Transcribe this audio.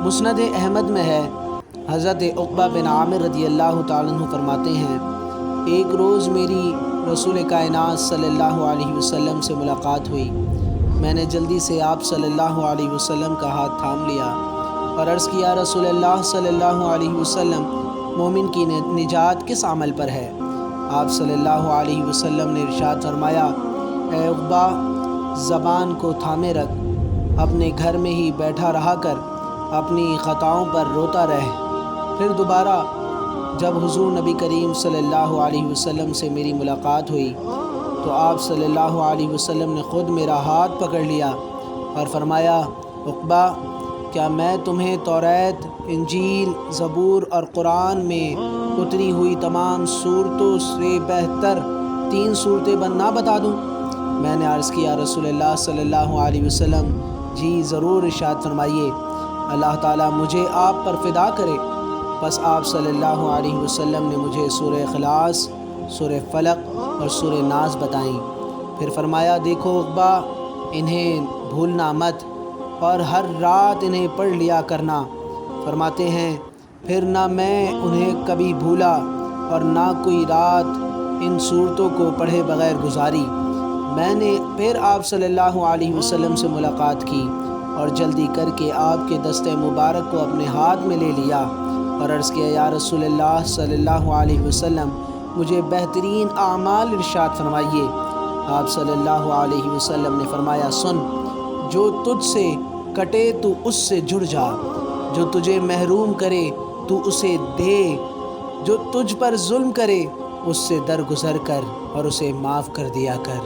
مسند احمد میں ہے، حضرت عقبہ بن عامر رضی اللہ تعالیٰ عنہ فرماتے ہیں، ایک روز میری رسول کائنات صلی اللہ علیہ وسلم سے ملاقات ہوئی۔ میں نے جلدی سے آپ صلی اللہ علیہ وسلم کا ہاتھ تھام لیا اور عرض کیا، رسول اللہ صلی اللہ علیہ وسلم، مومن کی نجات کس عمل پر ہے؟ آپ صلی اللہ علیہ وسلم نے ارشاد فرمایا، اے عقبہ، زبان کو تھامے رکھ، اپنے گھر میں ہی بیٹھا رہا کر، اپنی خطاؤں پر روتا رہ۔ پھر دوبارہ جب حضور نبی کریم صلی اللہ علیہ وسلم سے میری ملاقات ہوئی تو آپ صلی اللہ علیہ وسلم نے خود میرا ہاتھ پکڑ لیا اور فرمایا، عقبہ، کیا میں تمہیں توریت، انجیل، زبور اور قرآن میں اتری ہوئی تمام صورتوں سے بہتر 3 صورتیں نہ بتا دوں؟ میں نے عرض کیا، رسول اللہ صلی اللہ علیہ وسلم، جی ضرور، ارشاد فرمائیے۔ اللہ تعالیٰ مجھے آپ پر فدا کرے۔ بس آپ صلی اللہ علیہ وسلم نے مجھے سورہ اخلاص، سورہ فلق اور سورہ ناس بتائیں۔ پھر فرمایا، دیکھو عقبہ، انہیں بھولنا مت اور ہر رات انہیں پڑھ لیا کرنا۔ فرماتے ہیں، پھر نہ میں انہیں کبھی بھولا اور نہ کوئی رات ان صورتوں کو پڑھے بغیر گزاری۔ میں نے پھر آپ صلی اللہ علیہ وسلم سے ملاقات کی اور جلدی کر کے آپ کے دست مبارک کو اپنے ہاتھ میں لے لیا اور عرض کیا، یا رسول اللہ صلی اللہ علیہ وسلم، مجھے بہترین اعمال ارشاد فرمائیے۔ آپ صلی اللہ علیہ وسلم نے فرمایا، سن، جو تجھ سے کٹے تو اس سے جڑ جا، جو تجھے محروم کرے تو اسے دے، جو تجھ پر ظلم کرے اس سے درگزر کر اور اسے معاف کر دیا کر۔